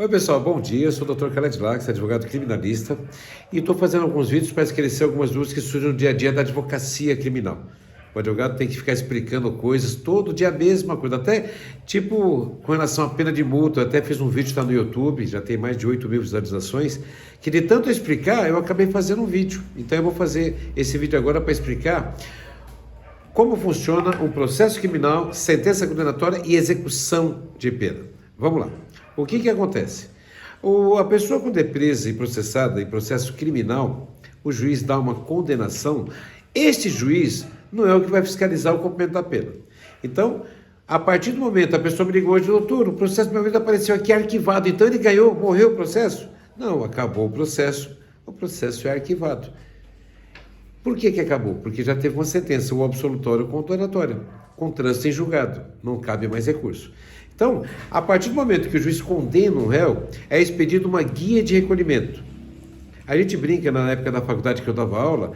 Oi pessoal, bom dia, eu sou o Dr. Khaled Lax, advogado criminalista, e estou fazendo alguns vídeos para esclarecer algumas dúvidas que surgem no dia a dia da advocacia criminal. O advogado tem que ficar explicando coisas todo dia, a mesma coisa, até tipo com relação à pena de multa. Eu até fiz um vídeo, está no YouTube, já tem mais de 8.000 visualizações, que de tanto explicar eu acabei fazendo um vídeo. Então eu vou fazer esse vídeo agora para explicar como funciona um processo criminal, sentença condenatória e execução de pena. Vamos lá. O que acontece? A pessoa, quando é presa e processada em processo criminal, o juiz dá uma condenação. Este juiz não é o que vai fiscalizar o cumprimento da pena. Então, a partir do momento, a pessoa me ligou hoje, doutor, o processo meu vida apareceu aqui arquivado, então ele ganhou, morreu o processo? Não, acabou o processo é arquivado. Por que acabou? Porque já teve uma sentença, o absolutório ou condenatório, com trânsito em julgado, não cabe mais recurso. Então, a partir do momento que o juiz condena um réu, é expedida uma guia de recolhimento. A gente brinca, na época da faculdade que eu dava aula,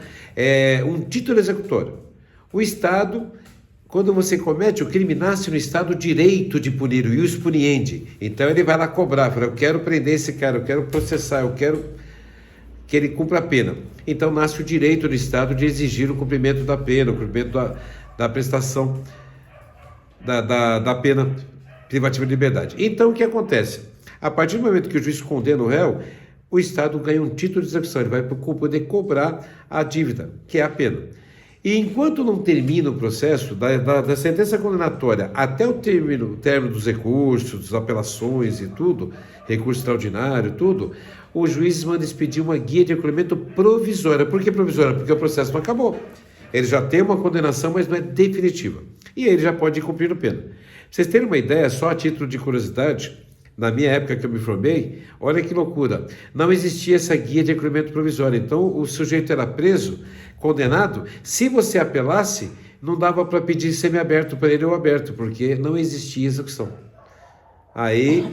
um título executório. O Estado, quando você comete o crime, nasce no Estado o direito de punir, o ius puniendi. Então ele vai lá cobrar, fala, eu quero prender esse cara, eu quero processar, eu quero que ele cumpra a pena. Então nasce o direito do Estado de exigir o cumprimento da pena, o cumprimento da prestação da pena privativa de liberdade. Então o que acontece? A partir do momento que o juiz condena o réu, o Estado ganha um título de execução, ele vai poder cobrar a dívida, que é a pena. E enquanto não termina o processo, da sentença condenatória até o término dos recursos, das apelações e tudo, recurso extraordinário, tudo, o juiz manda expedir uma guia de recolhimento provisória. Por que provisória? Porque o processo não acabou. Ele já tem uma condenação, mas não é definitiva. E aí ele já pode ir cumprindo pena. Pra vocês terem uma ideia, só a título de curiosidade, na minha época que eu me formei, olha que loucura, não existia essa guia de recolhimento provisório. Então o sujeito era preso, condenado, se você apelasse, não dava para pedir semiaberto para ele ou aberto, porque não existia execução. Aí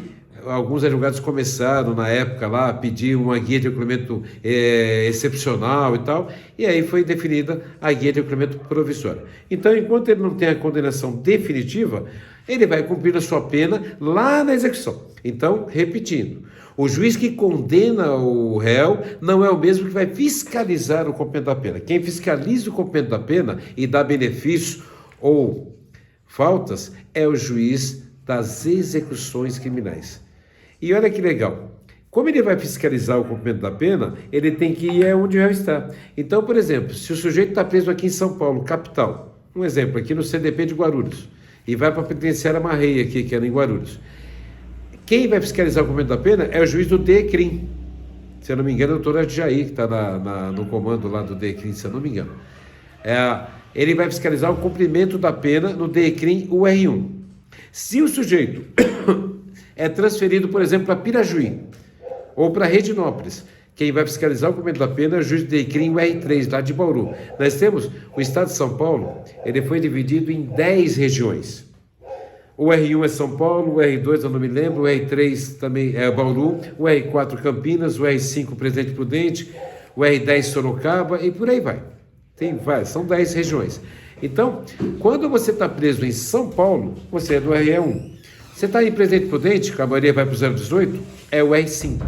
alguns advogados começaram na época lá a pedir uma guia de recolhimento excepcional e tal, e aí foi definida a guia de recolhimento provisório. Então, enquanto ele não tem a condenação definitiva, ele vai cumprir a sua pena lá na execução. Então, repetindo, o juiz que condena o réu não é o mesmo que vai fiscalizar o cumprimento da pena. Quem fiscaliza o cumprimento da pena e dá benefícios ou faltas é o juiz das execuções criminais. E olha que legal, como ele vai fiscalizar o cumprimento da pena, ele tem que ir onde o réu está. Então, por exemplo, se o sujeito está preso aqui em São Paulo, capital, um exemplo, aqui no CDP de Guarulhos, e vai para a penitenciária Marreia, aqui, que era em Guarulhos, quem vai fiscalizar o cumprimento da pena é o juiz do DECRIM. Se eu não me engano, é o doutor Jair, que está no comando lá do DECRIM, se eu não me engano. Ele vai fiscalizar o cumprimento da pena no DECRIM UR1. Se o sujeito é transferido, por exemplo, para Pirajuí ou para Redinópolis, quem vai fiscalizar o cumprimento da pena é o juiz de DECRIM R3, lá de Bauru. Nós temos o estado de São Paulo, ele foi dividido em 10 regiões. O R1 é São Paulo, o R2 eu não me lembro, o R3 também é Bauru, o R4 Campinas, o R5 Presidente Prudente, o R10 Sorocaba e por aí vai. São 10 regiões. Então, quando você está preso em São Paulo, você é do RE1. Você está em Presidente Prudente, que a maioria vai para o 018, é o R5.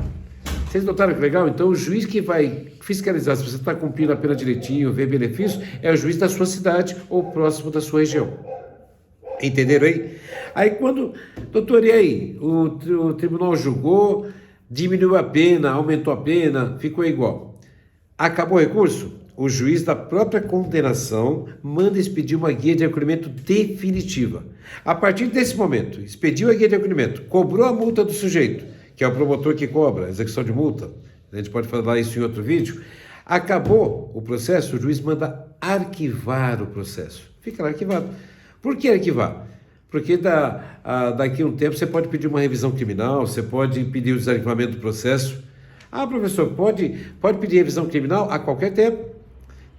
Vocês notaram que legal? Então, o juiz que vai fiscalizar se você está cumprindo a pena direitinho, ver benefícios, é o juiz da sua cidade ou próximo da sua região. Entenderam aí? Aí quando, doutor, e aí? O tribunal julgou, diminuiu a pena, aumentou a pena, ficou igual. Acabou o recurso? O juiz da própria condenação manda expedir uma guia de recolhimento definitiva. A partir desse momento, expediu a guia de recolhimento, cobrou a multa do sujeito, que é o promotor que cobra, execução de multa, a gente pode falar isso em outro vídeo, acabou o processo, o juiz manda arquivar o processo. Fica lá arquivado. Por que arquivar? Porque daqui a um tempo você pode pedir uma revisão criminal, você pode pedir o desarquivamento do processo. Ah, professor, pode pedir revisão criminal a qualquer tempo.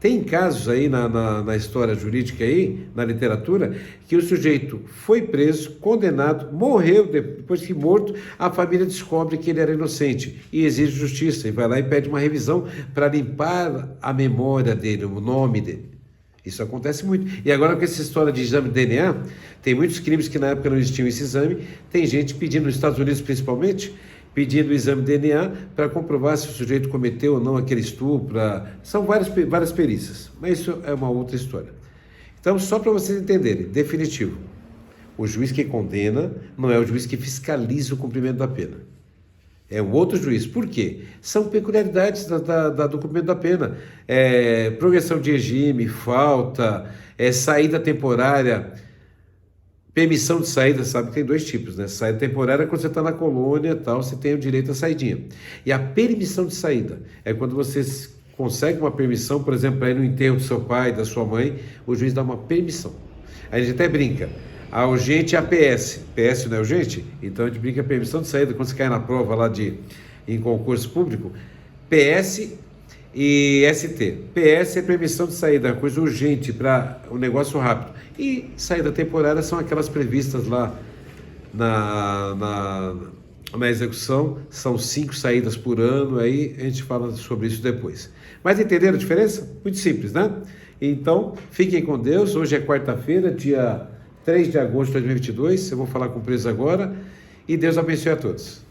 Tem casos aí na história jurídica aí, na literatura, que o sujeito foi preso, condenado, morreu, depois que morto, a família descobre que ele era inocente e exige justiça, e vai lá e pede uma revisão para limpar a memória dele, o nome dele. Isso acontece muito. E agora com essa história de exame de DNA, tem muitos crimes que na época não existiam esse exame, tem gente pedindo, nos Estados Unidos principalmente, pedindo o exame de DNA para comprovar se o sujeito cometeu ou não aquele estupro. São várias perícias, mas isso é uma outra história. Então, só para vocês entenderem, definitivo, o juiz que condena não é o juiz que fiscaliza o cumprimento da pena. É um outro juiz. Por quê? São peculiaridades do cumprimento da pena. Progressão de regime, falta, saída temporária, permissão de saída, sabe que tem dois tipos, né? Saída temporária é quando você está na colônia e tal, você tem o direito à saidinha. E a permissão de saída é quando você consegue uma permissão, por exemplo, para ir no enterro do seu pai, da sua mãe, o juiz dá uma permissão. Aí a gente até brinca. A urgente é a PS. PS não é urgente? Então a gente brinca a permissão de saída. Quando você cai na prova lá em concurso público, PS e ST. PS é permissão de saída, uma coisa urgente para um negócio rápido. E saída temporária são aquelas previstas lá na execução. São 5 saídas por ano, aí a gente fala sobre isso depois. Mas entenderam a diferença? Muito simples, né? Então, fiquem com Deus. Hoje é quarta-feira, dia 3 de agosto de 2022, eu vou falar com o preso agora, e Deus abençoe a todos.